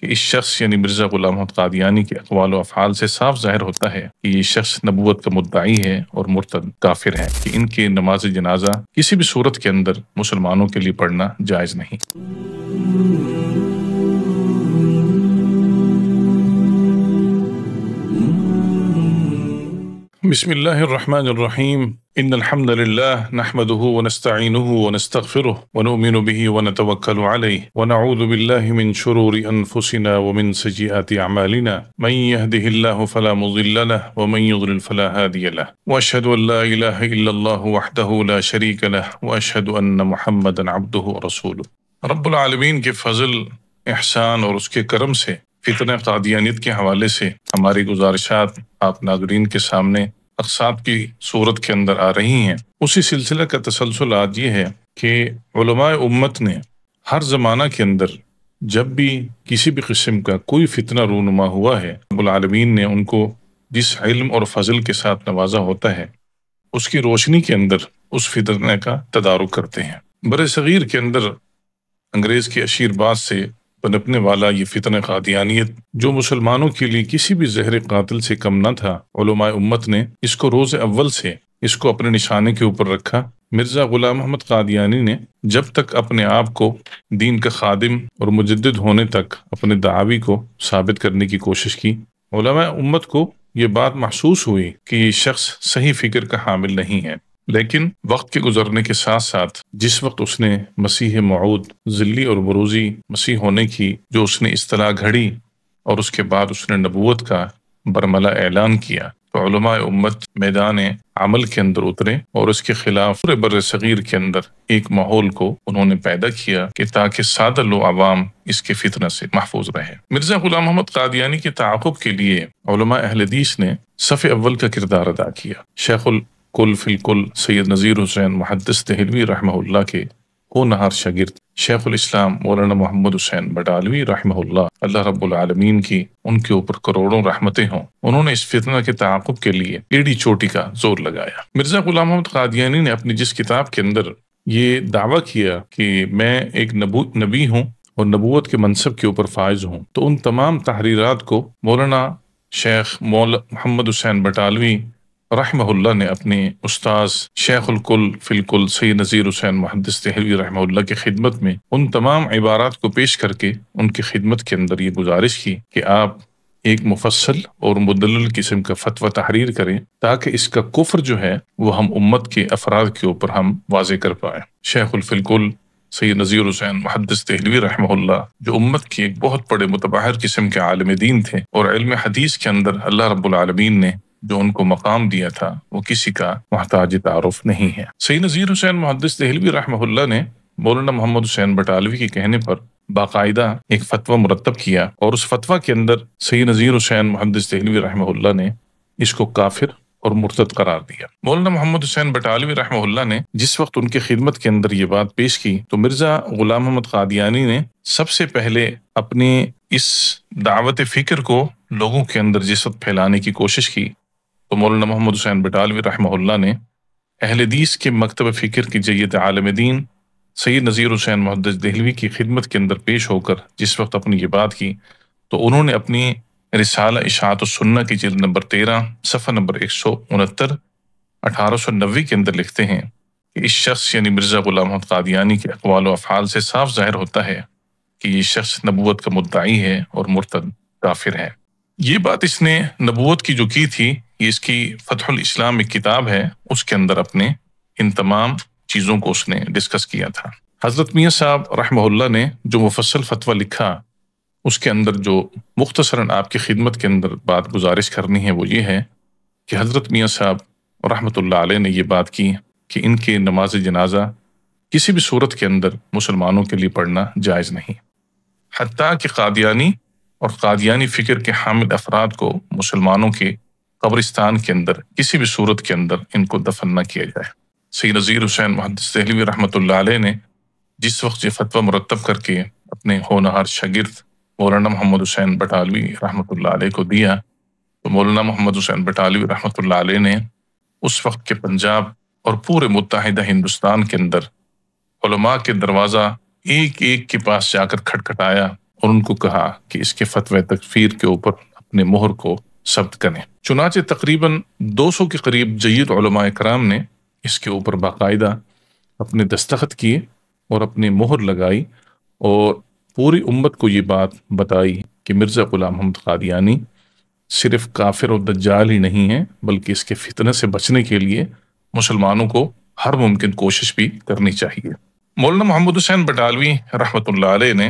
کہ اس شخص یعنی مرزا غلام محمد قادیانی کے اقوال و افعال سے صاف ظاہر ہوتا ہے کہ یہ شخص نبوت کا مدعی ہے اور مرتد کافر ہے، کہ ان کے نماز جنازہ کسی بھی صورت کے اندر مسلمانوں کے لیے پڑھنا جائز نہیں۔ بسم اللہ الرحمن الرحیم ان الحمد للہ نحمده ونستعینه ونستغفره ونؤمن به ونتوکل علیہ ونعوذ باللہ من شرور انفسنا ومن سیئات اعمالنا من يهده الله فلا مضل له ومن يضلل فلا هادي له واشهد ان لا اله الا الله وحده لا شریک له واشهد ان محمدا عبده ورسوله۔ رب العالمین کے فضل، احسان اور اس کے کرم سے فتنہ قادیانیت کے حوالے سے ہماری گزارشات آپ ناظرین کے سامنے اقساط کی صورت کے اندر آ رہی ہیں۔ اسی سلسلہ کا تسلسل آج یہ ہے کہ علماء امت نے ہر زمانہ کے اندر جب بھی کسی بھی قسم کا کوئی فتنہ رونما ہوا ہے، رب العالمین نے ان کو جس علم اور فضل کے ساتھ نوازا ہوتا ہے اس کی روشنی کے اندر اس فتنہ کا تدارک کرتے ہیں۔ بر صغیر کے اندر انگریز کے اشیر باز سے پنپنے والا یہ فتنہ قادیانیت جو مسلمانوں کے لیے کسی بھی زہر قاتل سے کم نہ تھا، علماء امت نے اس کو روز اول سے اس کو اپنے نشانے کے اوپر رکھا۔ مرزا غلام محمد قادیانی نے جب تک اپنے آپ کو دین کا خادم اور مجدد ہونے تک اپنے دعوی کو ثابت کرنے کی کوشش کی۔ علماء امت کو یہ بات محسوس ہوئی کہ یہ شخص صحیح فکر کا حامل نہیں ہے، لیکن وقت کے گزرنے کے ساتھ ساتھ جس وقت اس نے مسیح موعود ذلی اور بروزی مسیح ہونے کی جو اس نے اصطلاح گھڑی اور اس کے بعد اس نے نبوت کا برملا اعلان کیا، تو علماء امت میدان عمل کے اندر اترے اور اس کے خلاف پورے بر صغیر کے اندر ایک ماحول کو انہوں نے پیدا کیا کہ تاکہ سادہ لو عوام اس کے فتنہ سے محفوظ رہے۔ مرزا غلام محمد قادیانی کے تعاقب کے لیے علماء اہل حدیث نے صف اول کا کردار ادا کیا۔ شیخ کل فی الکل سید نذیر حسین محدث دہلوی رحمہ اللہ کے ہونہار شاگرد شیخ الاسلام مولانا محمد حسین بٹالوی رحمہ اللہ، اللہ رب العالمین کی ان کے اوپر کروڑوں رحمتیں ہوں، انہوں نے اس فتنہ کے تعاقب کے لیے ایڑی چوٹی کا زور لگایا۔ مرزا غلام محمد قادیانی نے اپنی جس کتاب کے اندر یہ دعویٰ کیا کہ میں ایک نبی ہوں اور نبوت کے منصب کے اوپر فائز ہوں، تو ان تمام تحریرات کو مولانا شیخ محمد حسین بٹالوی رحمہ اللہ نے اپنے استاذ شیخ الکل فی الکل سید نذیر حسین محدث دہلوی رحمہ اللہ کی خدمت میں ان تمام عبارات کو پیش کر کے ان کی خدمت کے اندر یہ گزارش کی کہ آپ ایک مفصل اور مدلل قسم کا فتویٰ تحریر کریں تاکہ اس کا کفر جو ہے وہ ہم امت کے افراد کے اوپر ہم واضح کر پائیں۔ شیخ الفی الکل سید نذیر حسین محدث دہلوی رحمہ اللہ جو امت کے ایک بہت بڑے متبحر قسم کے عالم دین تھے اور علم حدیث کے اندر اللہ رب العالمین نے جو ان کو مقام دیا تھا وہ کسی کا محتاج تعارف نہیں ہے۔ سید نذیر حسین محدث دہلوی رحمہ اللہ نے مولانا محمد حسین بٹالوی کے کہنے پر باقاعدہ ایک فتویٰ مرتب کیا اور اس فتویٰ کے اندر سید نذیر حسین محدث دہلوی رحمہ اللہ نے اس کو کافر اور مرتد قرار دیا۔ مولانا محمد حسین بٹالوی رحمہ اللہ نے جس وقت ان کی خدمت کے اندر یہ بات پیش کی تو مرزا غلام محمد قادیانی نے سب سے پہلے اپنی اس دعوت فکر کو لوگوں کے اندر جس وقت پھیلانے کی کوشش کی تو مولانا محمد حسین بٹالوی رحمہ اللہ نے اہل حدیث کے مکتب فکر کی جید عالم دین سید نذیر حسین محدث دہلوی کی خدمت کے اندر پیش ہو کر جس وقت اپنی یہ بات کی تو انہوں نے اپنی رسالہ اشاعت السنہ کی جلد نمبر 13 صفحہ نمبر 169 1890 کے اندر لکھتے ہیں کہ اس شخص یعنی مرزا غلام محمد قادیانی کے اقوال و افعال سے صاف ظاہر ہوتا ہے کہ یہ شخص نبوت کا مدعی ہے اور مرتد کافر ہے۔ یہ بات اس نے نبوت کی جو کی تھی، یہ اس کی فتح الاسلام ایک کتاب ہے، اس کے اندر اپنے ان تمام چیزوں کو اس نے ڈسکس کیا تھا۔ حضرت میاں صاحب رحمہ اللہ نے جو مفصل فتویٰ لکھا اس کے اندر جو مختصراً آپ کی خدمت کے اندر بات گزارش کرنی ہے وہ یہ ہے کہ حضرت میاں صاحب رحمۃ اللہ علیہ نے یہ بات کی کہ ان کے نماز جنازہ کسی بھی صورت کے اندر مسلمانوں کے لیے پڑھنا جائز نہیں، حتیٰ کہ قادیانی اور قادیانی فکر کے حامل افراد کو مسلمانوں کے قبرستان کے اندر کسی بھی صورت کے اندر ان کو دفن نہ کیا جائے۔ سید نذیر حسین محدث دہلوی رحمۃ اللہ علیہ نے جس وقت یہ فتویٰ مرتب کر کے اپنے ہونہار شاگرد مولانا محمد حسین بٹالوی رحمۃ اللہ علیہ کو دیا تو مولانا محمد حسین بٹالوی رحمۃ اللہ علیہ نے اس وقت کے پنجاب اور پورے متحدہ ہندوستان کے اندر علماء کے دروازہ ایک ایک کے پاس جا کر کھٹکھٹایا اور ان کو کہا کہ اس کے فتوی تکفیر کے اوپر اپنے مہر کو ثبت کریں۔ چنانچہ تقریباً 200 کے قریب جید علماء کرام نے اس کے اوپر باقاعدہ اپنے دستخط کیے اور اپنی مہر لگائی، اور پوری امت کو یہ بات بتائی کہ مرزا غلام محمد قادیانی صرف کافر و دجال ہی نہیں ہے، بلکہ اس کے فتنہ سے بچنے کے لیے مسلمانوں کو ہر ممکن کوشش بھی کرنی چاہیے۔ مولانا محمد حسین بٹالوی رحمۃ اللہ علیہ نے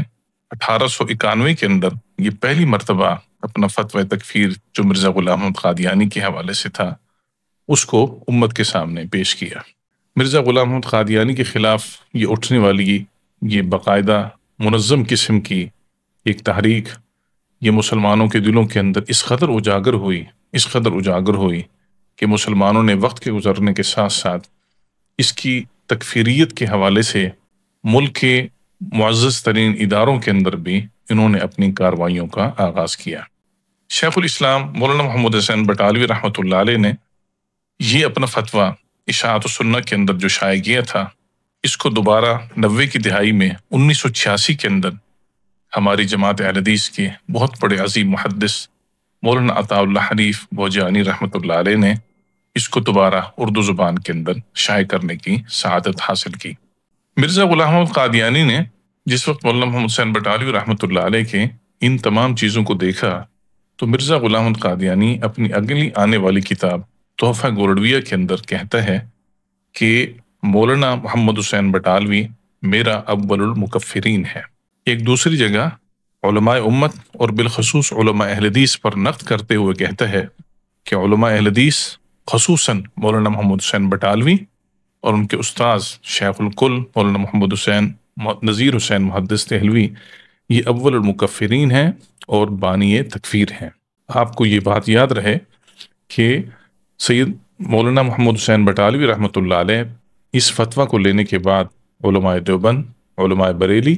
1891 کے اندر یہ پہلی مرتبہ اپنا فتوی تکفیر جو مرزا غلام محمد قادیانی کے حوالے سے تھا اس کو امت کے سامنے پیش کیا۔ مرزا غلام محمد قادیانی کے خلاف یہ اٹھنے والی یہ باقاعدہ منظم قسم کی ایک تحریک یہ مسلمانوں کے دلوں کے اندر اس قدر اجاگر ہوئی کہ مسلمانوں نے وقت کے گزرنے کے ساتھ ساتھ اس کی تکفیریت کے حوالے سے ملک کے معزز ترین اداروں کے اندر بھی انہوں نے اپنی کارروائیوں کا آغاز کیا۔ شیخ الاسلام مولانا محمد حسین بٹالوی رحمۃ اللہ علیہ نے یہ اپنا فتویٰ اشاعت السنہ کے اندر جو شائع کیا تھا، اس کو دوبارہ 90 کی دہائی میں 1986 کے اندر ہماری جماعت اہل حدیث کے بہت بڑے عظیم محدث مولانا عطا اللہ حنیف بوجانی رحمۃ اللہ علیہ نے اس کو دوبارہ اردو زبان کے اندر شائع کرنے کی سعادت حاصل کی۔ مرزا غلام محمد قادیانی نے جس وقت مولانا محمد حسین بٹالوی رحمۃ اللہ علیہ کے ان تمام چیزوں کو دیکھا تو مرزا غلام محمد قادیانی اپنی اگلی آنے والی کتاب تحفہ گورڈویہ کے اندر کہتا ہے کہ مولانا محمد حسین بٹالوی میرا اول المکفرین ہے۔ ایک دوسری جگہ علماء امت اور بالخصوص علماء اہل حدیث پر نقد کرتے ہوئے کہتا ہے کہ علماء اہل حدیث خصوصاً مولانا محمد حسین بٹالوی اور ان کے استاذ شیخ الکل مولانا محمد حسین نذیر حسین محدث دہلوی یہ اول المکفرین ہیں اور بانی تکفیر ہیں۔ آپ کو یہ بات یاد رہے کہ سید مولانا محمد حسین بٹالوی رحمۃ اللہ علیہ اس فتویٰ کو لینے کے بعد علماء دیوبند، علماء بریلی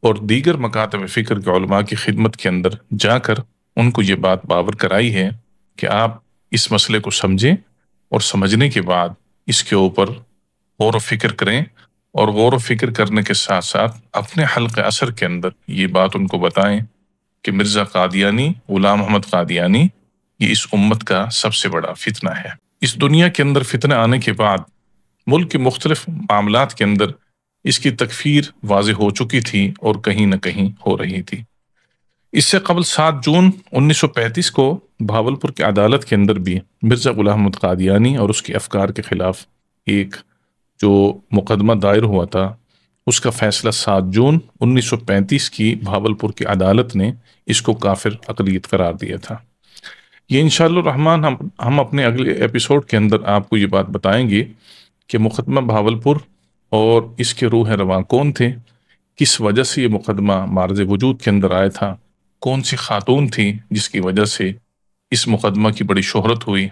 اور دیگر مکاتب فکر کے علماء کی خدمت کے اندر جا کر ان کو یہ بات باور کرائی ہے کہ آپ اس مسئلے کو سمجھیں اور سمجھنے کے بعد اس کے اوپر غور و فکر کریں، اور غور و فکر کرنے کے ساتھ ساتھ اپنے حلقہ اثر کے اندر یہ بات ان کو بتائیں کہ مرزا قادیانی غلام محمد قادیانی یہ اس امت کا سب سے بڑا فتنہ ہے۔ اس دنیا کے اندر فتنہ آنے کے بعد ملک کے مختلف معاملات کے اندر اس کی تکفیر واضح ہو چکی تھی اور کہیں نہ کہیں ہو رہی تھی۔ اس سے قبل 7 جون 1935 کو بھاولپور کی عدالت کے اندر بھی مرزا غلام محمد قادیانی اور اس کے افکار کے خلاف ایک جو مقدمہ دائر ہوا تھا، اس کا فیصلہ 7 جون 1935 کی بھاولپور کی عدالت نے اس کو کافر اقلیت قرار دیا تھا۔ یہ انشاءاللہ الرحمن ہم اپنے اگلے ایپیسوڈ کے اندر آپ کو یہ بات بتائیں گے کہ مقدمہ بھاولپور اور اس کے روح رواں کون تھے، کس وجہ سے یہ مقدمہ معرض وجود کے اندر آیا تھا، کون سی خاتون تھی جس کی وجہ سے اس مقدمہ کی بڑی شہرت ہوئی،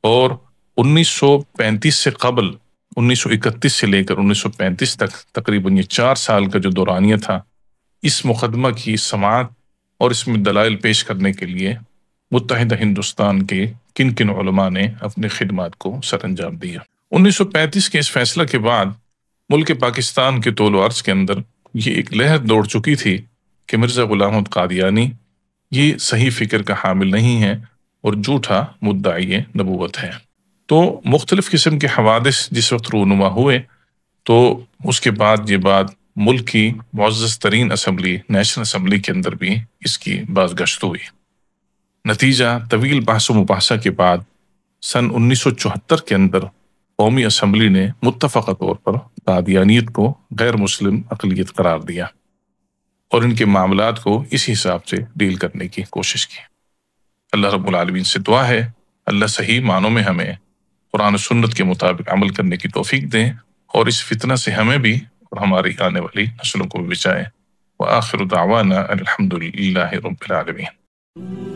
اور 1935 سے قبل 1931 سے لے کر 1935 تک تقریباً یہ 4 سال کا جو دورانیہ تھا، اس مقدمہ کی سماعت اور اس میں دلائل پیش کرنے کے لیے متحدہ ہندوستان کے کن کن علماء نے اپنی خدمات کو سر انجام دیا۔ 1935 کے اس فیصلہ کے بعد ملک پاکستان کے طول و عرض کے اندر یہ ایک لہر دوڑ چکی تھی کہ مرزا غلام محمد قادیانی یہ صحیح فکر کا حامل نہیں ہے اور جھوٹا مدعی نبوت ہے۔ تو مختلف قسم کے حوادث جس وقت رونما ہوئے تو اس کے بعد یہ بات ملک کی معزز ترین اسمبلی نیشنل اسمبلی کے اندر بھی اس کی بازگشت ہوئی۔ نتیجہ طویل بحث و مباحثہ کے بعد سن 1974 کے اندر قومی اسمبلی نے متفقہ طور پر قادیانیت کو غیر مسلم اقلیت قرار دیا اور ان کے معاملات کو اس حساب سے ڈیل کرنے کی کوشش کی۔ اللہ رب العالمین سے دعا ہے اللہ صحیح معنوں میں ہمیں قرآن و سنت کے مطابق عمل کرنے کی توفیق دیں اور اس فتنہ سے ہمیں بھی اور ہماری آنے والی نسلوں کو بھی بچائیں۔ وآخر دعوانا الحمد للہ رب العالمین۔